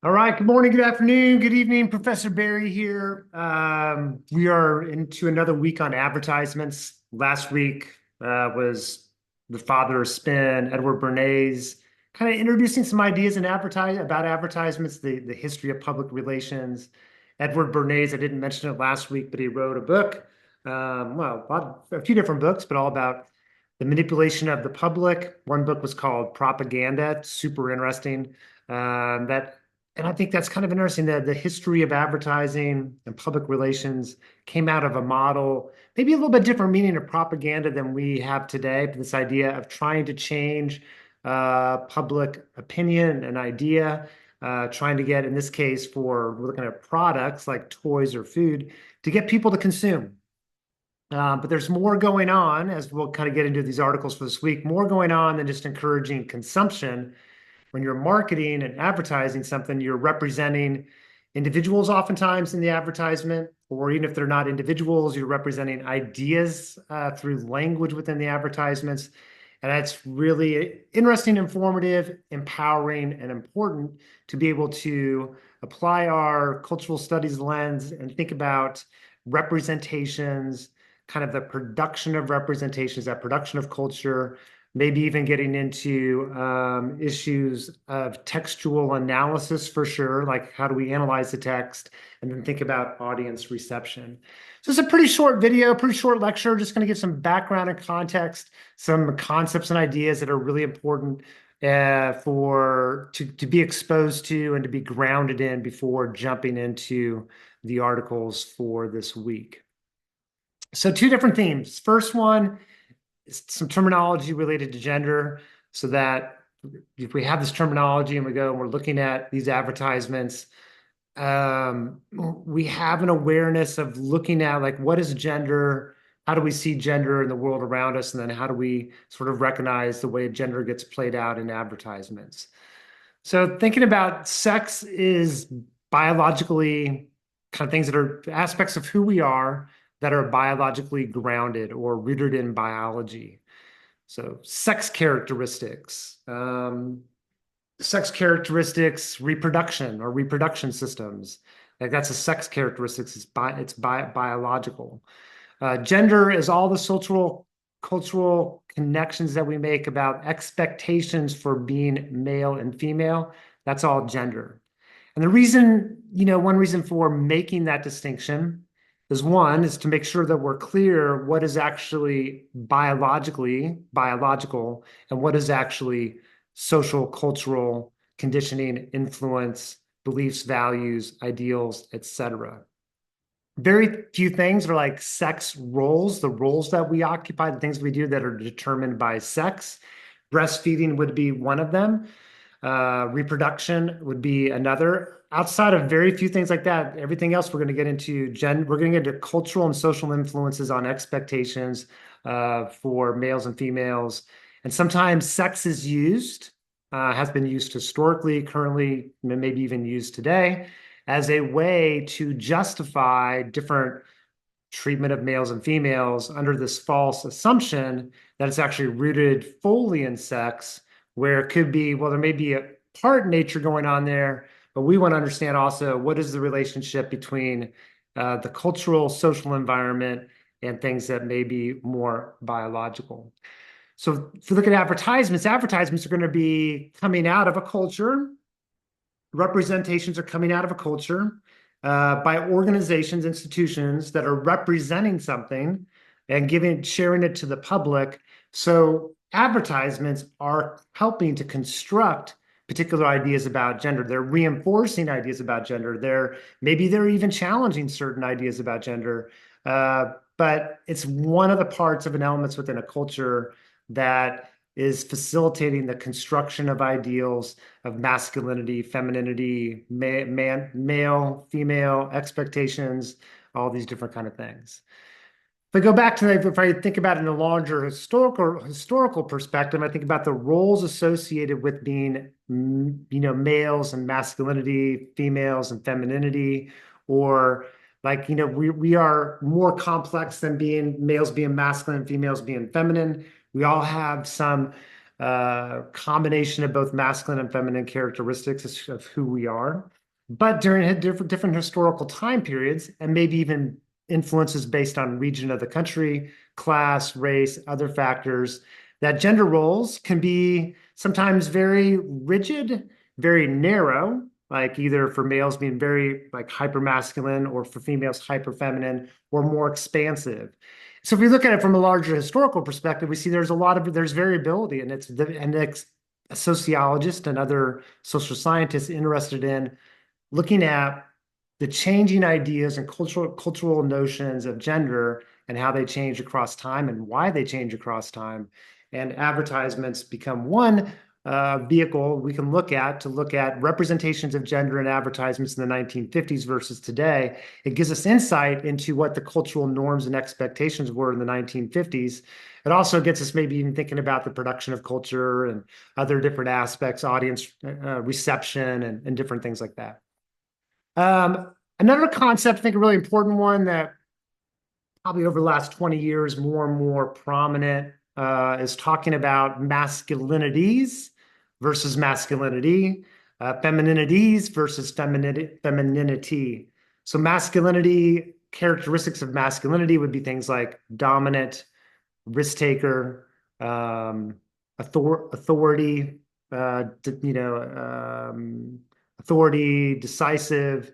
All right. Good morning, good afternoon, good evening. Professor Barry here. We are into another week on advertisements. Last week was the father of spin, Edward Bernays, kind of introducing some ideas in about advertisements, the history of public relations. Edward Bernays, I didn't mention it last week, but he wrote a book, a few different books, but all about the manipulation of the public. One book was called Propaganda, super interesting. That and I think that's kind of interesting that the history of advertising and public relations came out of a model, maybe a little bit different meaning of propaganda than we have today. But this idea of trying to change public opinion and idea, trying to get, in this case, for we're looking at products like toys or food, to get people to consume. But there's more going on, as we'll kind of get into these articles for this week, more going on than just encouraging consumption. When you're marketing and advertising something, you're representing individuals oftentimes in the advertisement, or even if they're not individuals, you're representing ideas through language within the advertisements. And that's really interesting, informative, empowering, and important to be able to apply our cultural studies lens and think about representations, kind of the production of representations, that production of culture, maybe even getting into issues of textual analysis for sure, like how do we analyze the text, and then think about audience reception. So it's a pretty short video, pretty short lecture, just going to give some background and context, some concepts and ideas that are really important to be exposed to and to be grounded in before jumping into the articles for this week. So two different themes. First one, some terminology related to gender, so that if we have this terminology and we go and we're looking at these advertisements, we have an awareness of looking at like what is gender, how do we see gender in the world around us, and then how do we sort of recognize the way gender gets played out in advertisements. So thinking about sex is biologically kind of things that are aspects of who we are that are biologically grounded or rooted in biology. So sex characteristics, reproduction or reproduction systems. Like that's a sex characteristics. It's biological. Gender is all the cultural connections that we make about expectations for being male and female. That's all gender. And the reason, one reason for making that distinction is one is to make sure that we're clear what is actually biological and what is actually social, cultural conditioning, influence, beliefs, values, ideals, etc. Very few things are like sex roles, the roles that we occupy, the things we do that are determined by sex. Breastfeeding would be one of them. Reproduction would be another. Outside of very few things like that, everything else we're going to get into we're going to get into cultural and social influences on expectations for males and females. And sometimes sex is used, has been used historically, currently, maybe even used today, as a way to justify different treatment of males and females under this false assumption that it's actually rooted fully in sex, where it could be, well, there may be a part nature going on there, but we want to understand also what is the relationship between the cultural, social environment and things that may be more biological. So if you look at advertisements are going to be coming out of a culture. Representations are coming out of a culture by organizations, institutions that are representing something and sharing it to the public. So advertisements are helping to construct particular ideas about gender. They're reinforcing ideas about gender. Maybe they're even challenging certain ideas about gender. But it's one of the parts of an elements within a culture that is facilitating the construction of ideals of masculinity, femininity, male, female expectations, all these different kind of things. If I think about it in a larger historical perspective, I think about the roles associated with being, males and masculinity, females and femininity, or like, we are more complex than being males being masculine, females being feminine. We all have some combination of both masculine and feminine characteristics of who we are. But during different historical time periods, and maybe even influences based on region of the country, class, race, other factors, that gender roles can be sometimes very rigid, very narrow, like either for males being very like hyper masculine or for females hyper feminine or more expansive. So if we look at it from a larger historical perspective, we see there's variability, and it's a sociologist and other social scientists interested in looking at the changing ideas and cultural notions of gender and how they change across time and why they change across time. And advertisements become one vehicle we can look at representations of gender in advertisements in the 1950s versus today. It gives us insight into what the cultural norms and expectations were in the 1950s. It also gets us maybe even thinking about the production of culture and other different aspects, audience reception, and different things like that. Another concept, I think a really important one that probably over the last 20 years, more and more prominent, is talking about masculinities versus masculinity, femininities versus femininity. So masculinity, characteristics of masculinity would be things like dominant, risk taker, authority, authority, decisive.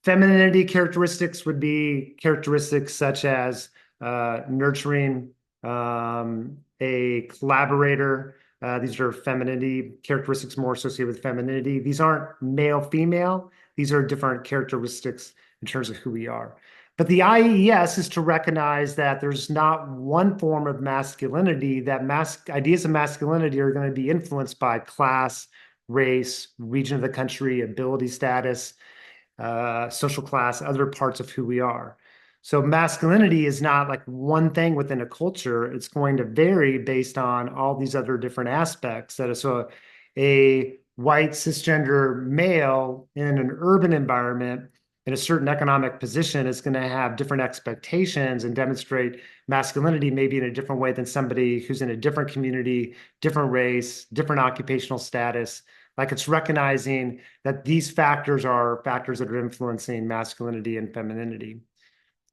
Femininity characteristics would be characteristics such as nurturing, a collaborator. These are femininity characteristics more associated with femininity. These aren't male, female. These are different characteristics in terms of who we are. But the IES is to recognize that there's not one form of masculinity, that ideas of masculinity are going to be influenced by class, race, region of the country, ability status, social class, other parts of who we are. So masculinity is not like one thing within a culture. It's going to vary based on all these other different aspects. So a white cisgender male in an urban environment in a certain economic position is going to have different expectations and demonstrate masculinity maybe in a different way than somebody who's in a different community, different race, different occupational status. Like it's recognizing that these factors are factors that are influencing masculinity and femininity.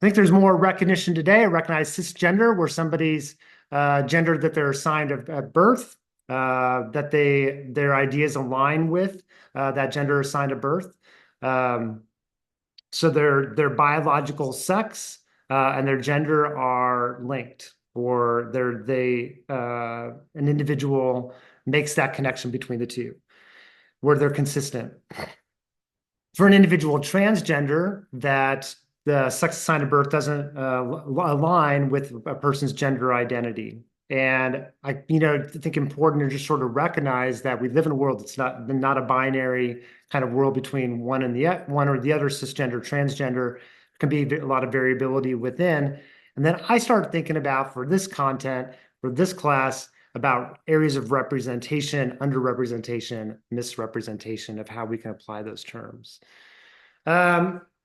I think there's more recognition today. I recognize cisgender, where somebody's gender that they're assigned at birth, that their ideas align with that gender assigned at birth. So their biological sex and their gender are linked, or an individual makes that connection between the two, where they're consistent. For an individual transgender, that the sex assigned at birth doesn't align with a person's gender identity. And I think important to just sort of recognize that we live in a world that's not a binary kind of world between one or the other, cisgender, transgender. There can be a lot of variability within. And then I started thinking about, for this content, for this class, about areas of representation, underrepresentation, misrepresentation, of how we can apply those terms.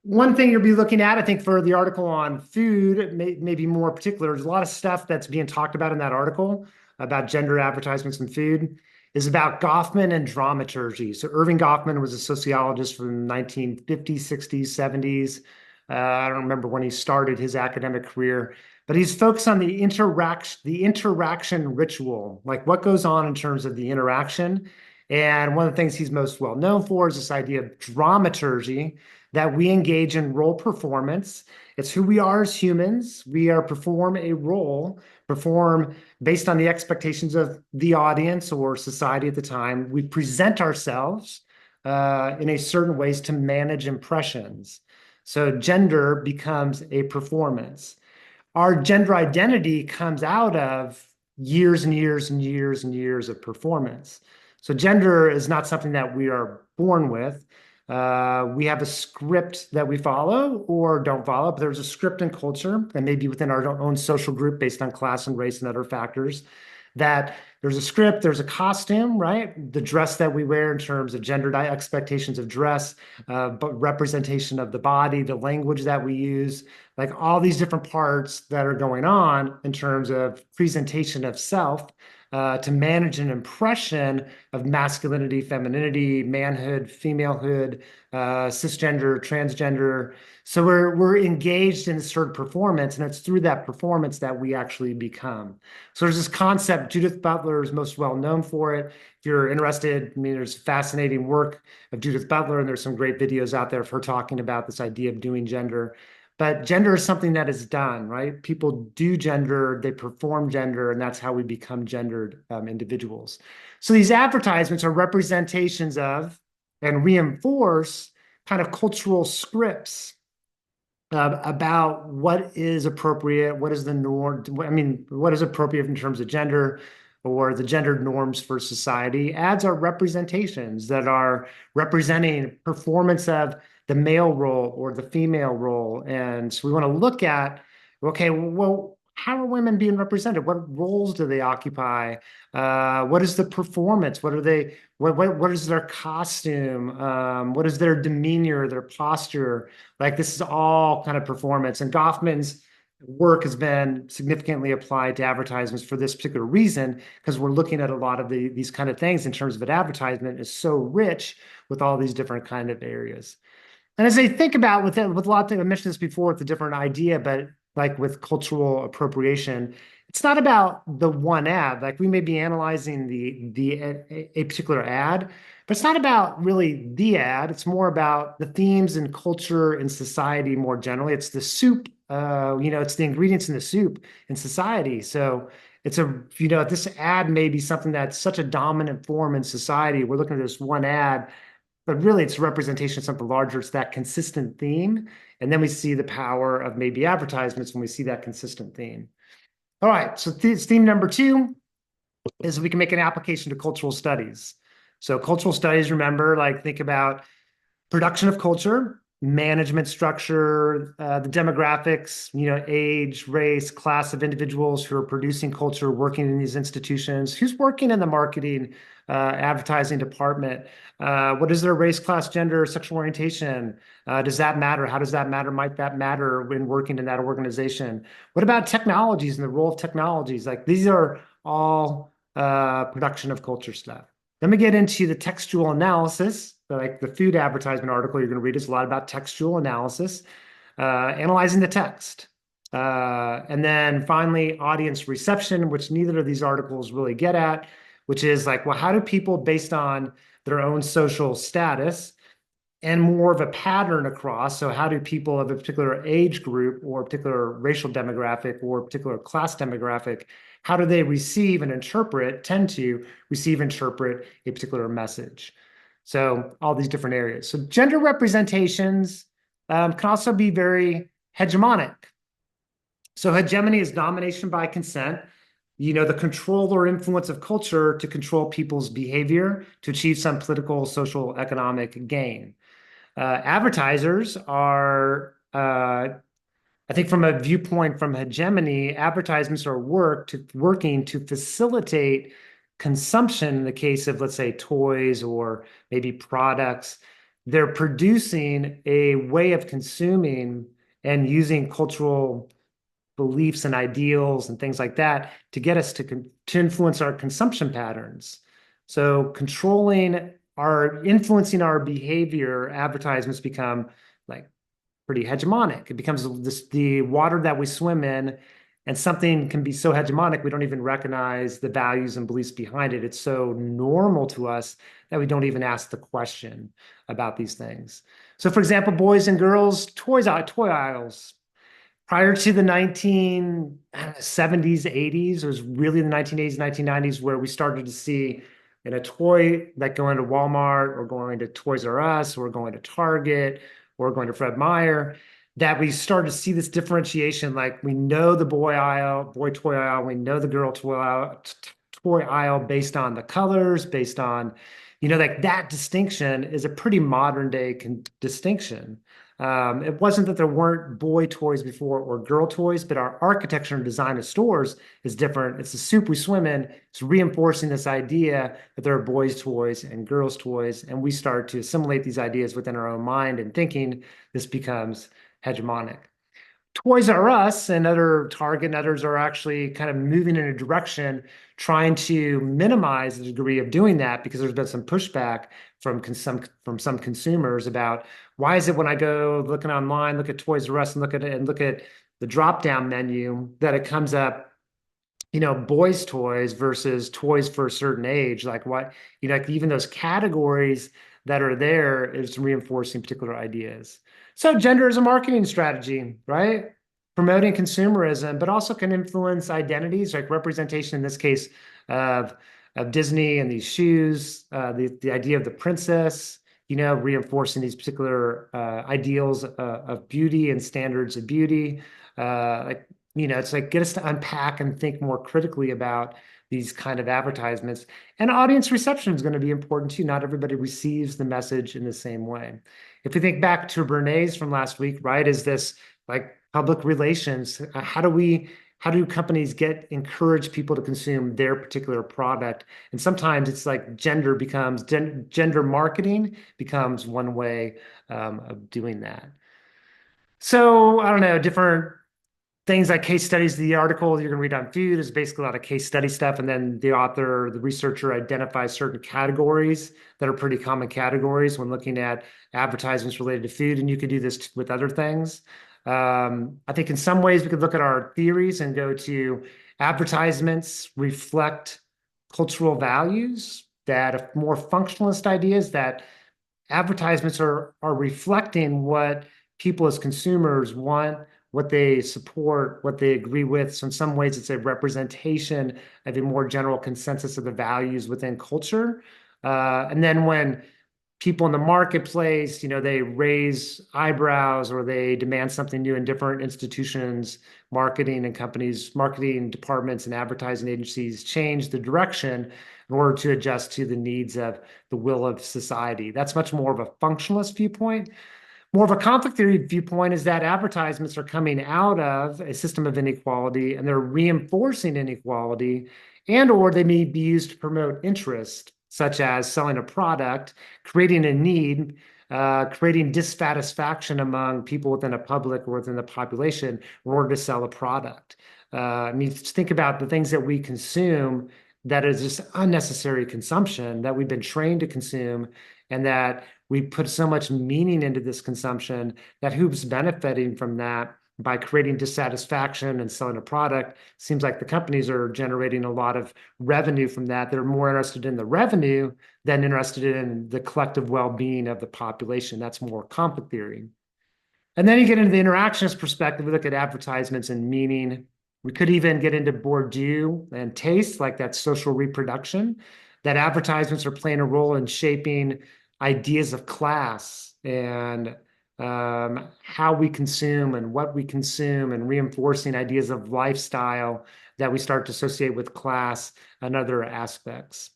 One thing you'll be looking at, I think, for the article on food, maybe more particular, there's a lot of stuff that's being talked about in that article about gender advertisements in food, is about Goffman and dramaturgy. So Irving Goffman was a sociologist from the 1950s, 60s, 70s. I don't remember when he started his academic career, but he's focused on the interaction ritual, like what goes on in terms of the interaction. And one of the things he's most well known for is this idea of dramaturgy, that we engage in role performance. It's who we are as humans. We perform a role, perform based on the expectations of the audience or society at the time. We present ourselves in a certain ways to manage impressions. So gender becomes a performance. Our gender identity comes out of years and years and years and years of performance. So gender is not something that we are born with. We have a script that we follow or don't follow, but there's a script in culture, and maybe within our own social group based on class and race and other factors, that there's a script, there's a costume, right? The dress that we wear in terms of gender expectations of dress, but representation of the body, the language that we use, like all these different parts that are going on in terms of presentation of self to manage an impression of masculinity, femininity, manhood, femalehood, cisgender, transgender. So we're engaged in a certain performance, and it's through that performance that we actually become. So there's this concept, Judith Butler is most well known for it. If you're interested, I mean, there's fascinating work of Judith Butler, and there's some great videos out there of her talking about this idea of doing gender. But gender is something that is done, right? People do gender, they perform gender, and that's how we become gendered individuals. So these advertisements are representations of and reinforce kind of cultural scripts about what is appropriate, what is the norm. I mean, what is appropriate in terms of gender or the gendered norms for society. Ads are representations that are representing performance of the male role or the female role. And so we want to look at, okay, well, how are women being represented? What roles do they occupy? What is the performance? What are they? What is their costume? What is their demeanor, their posture? Like this is all kind of performance. And Goffman's work has been significantly applied to advertisements for this particular reason, because we're looking at a lot of these kind of things in terms of an advertisement is so rich with all these different kind of areas. And as I think about with a lot of, I mentioned this before, it's a different idea, but like with cultural appropriation, it's not about the one ad. Like we may be analyzing a particular ad, but it's not about really the ad. It's more about the themes and culture and society more generally. It's the soup, it's the ingredients in the soup in society. So this ad may be something that's such a dominant form in society. We're looking at this one ad, but really it's a representation of something larger. It's that consistent theme. And then we see the power of maybe advertisements when we see that consistent theme. All right, so theme number 2 is we can make an application to cultural studies. So cultural studies, remember, like think about production of culture, management structure, the demographics, age, race, class of individuals who are producing culture, working in these institutions, who's working in the marketing, advertising department, what is their race, class, gender, sexual orientation? Does that matter? How does that matter? Might that matter when working in that organization? What about technologies and the role of technologies? Like these are all production of culture stuff. Then we get into the textual analysis. Like the food advertisement article you're going to read is a lot about textual analysis, analyzing the text. And then finally, audience reception, which neither of these articles really get at, which is like, well, how do people, based on their own social status and more of a pattern across, so how do people of a particular age group or a particular racial demographic or a particular class demographic, how do they receive and tend to receive, interpret a particular message? So all these different areas. So gender representations can also be very hegemonic. So hegemony is domination by consent, the control or influence of culture to control people's behavior to achieve some political, social, economic gain. Advertisers are, I think from a viewpoint from hegemony, advertisements are working to facilitate consumption in the case of, let's say, toys or maybe products. They're producing a way of consuming and using cultural beliefs and ideals and things like that to get us to influence our consumption patterns. So influencing our behavior, advertisements become like pretty hegemonic. It becomes the water that we swim in, and something can be so hegemonic we don't even recognize the values and beliefs behind it. It's so normal to us that we don't even ask the question about these things. So for example, boys and girls, toy aisles. Prior to the 1970s, 80s, it was really the 1980s, 1990s where we started to see in a toy like going to Walmart or going to Toys R Us or going to Target or going to Fred Meyer, that we started to see this differentiation. Like we know the boy toy aisle, we know the girl toy aisle based on the colors, based on, like that distinction is a pretty modern day distinction. It wasn't that there weren't boy toys before or girl toys, but our architecture and design of stores is different. It's the soup we swim in. It's reinforcing this idea that there are boys' toys and girls' toys, and we start to assimilate these ideas within our own mind and thinking. This becomes hegemonic. Toys R Us and other Target and others are actually kind of moving in a direction trying to minimize the degree of doing that because there's been some pushback from some consumers about why is it when I go looking online, look at Toys R Us and look at the drop down menu that it comes up, boys' toys versus toys for a certain age. Like what, like even those categories that are there is reinforcing particular ideas. So gender is a marketing strategy, right? Promoting consumerism, but also can influence identities, like representation in this case of Disney and these shoes, the idea of the princess, reinforcing these particular ideals of beauty and standards of beauty. Like it's like get us to unpack and think more critically about these kind of advertisements. And audience reception is going to be important too. Not everybody receives the message in the same way. If we think back to Bernays from last week, right, is this like public relations? How do companies encourage people to consume their particular product? And sometimes it's like gender marketing becomes one way of doing that. So I don't know, different things like case studies. The article you're going to read on food is basically a lot of case study stuff. And then the researcher identifies certain categories that are pretty common categories when looking at advertisements related to food. And you could do this with other things. I think in some ways we could look at our theories and go to advertisements reflect cultural values that are more functionalist ideas that advertisements are reflecting what people as consumers want, what they support, what they agree with. So in some ways, it's a representation of a more general consensus of the values within culture. And then when people in the marketplace, they raise eyebrows or they demand something new in different institutions, marketing and companies, marketing departments and advertising agencies change the direction in order to adjust to the needs of the will of society. That's much more of a functionalist viewpoint. More of a conflict theory viewpoint is that advertisements are coming out of a system of inequality and they're reinforcing inequality, and or they may be used to promote interest, such as selling a product, creating a need, creating dissatisfaction among people within a public or within the population in order to sell a product. I mean, think about the things that we consume that is just unnecessary consumption that we've been trained to consume, and that we put so much meaning into this consumption that who's benefiting from that by creating dissatisfaction and selling a product. Seems like the companies are generating a lot of revenue from that. They're more interested in the revenue than interested in the collective well-being of the population. That's more conflict theory. And then you get into the interactionist perspective. We look at advertisements and meaning. We could even get into Bourdieu and taste, like that social reproduction, that advertisements are playing a role in shaping ideas of class and how we consume and what we consume, and reinforcing ideas of lifestyle that we start to associate with class and other aspects.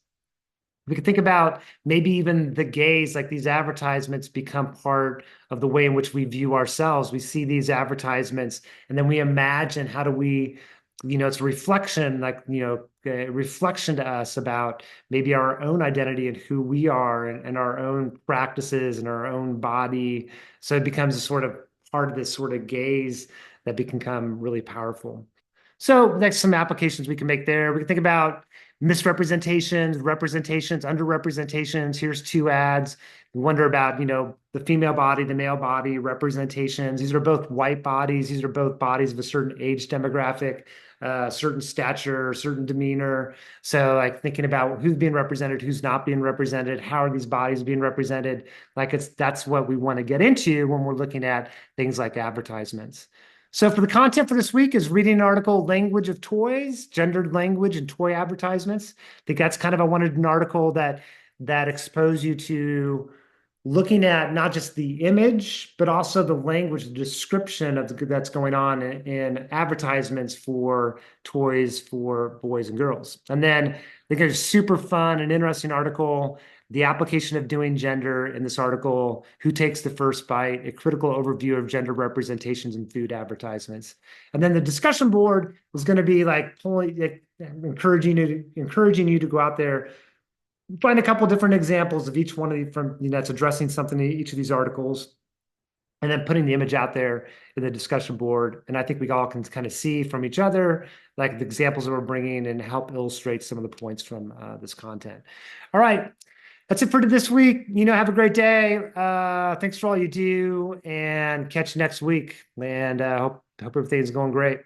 We could think about maybe even the gaze, like these advertisements become part of the way in which we view ourselves. We see these advertisements and then we imagine how do we, it's a reflection, like, a reflection to us about maybe our own identity and who we are, and our own practices and our own body. So it becomes a sort of part of this sort of gaze that can become really powerful. So next, some applications we can make there. We can think about misrepresentations, representations, underrepresentations. Here's two ads. We wonder about, the female body, the male body, representations. These are both white bodies. These are both bodies of a certain age demographic, certain stature, certain demeanor. So like thinking about who's being represented, who's not being represented, how are these bodies being represented? That's what we want to get into when we're looking at things like advertisements. So for the content for this week is reading an article, Language of Toys, Gendered Language and Toy Advertisements. I think that's I wanted an article that exposed you to looking at not just the image, but also the language, the description of that's going on in advertisements for toys for boys and girls. And then I think it's super fun and interesting article, The Application of Doing Gender, in this article, Who Takes the First Bite, a critical overview of gender representations in food advertisements. And then the discussion board was going to be encouraging you to go out there, find a couple different examples of each one of these that's addressing something in each of these articles. and then putting the image out there in the discussion board. And I think we all can kind of see from each other, like the examples that we're bringing and help illustrate some of the points from this content. All right. That's it for this week. Have a great day. Thanks for all you do and catch you next week. And hope everything's going great.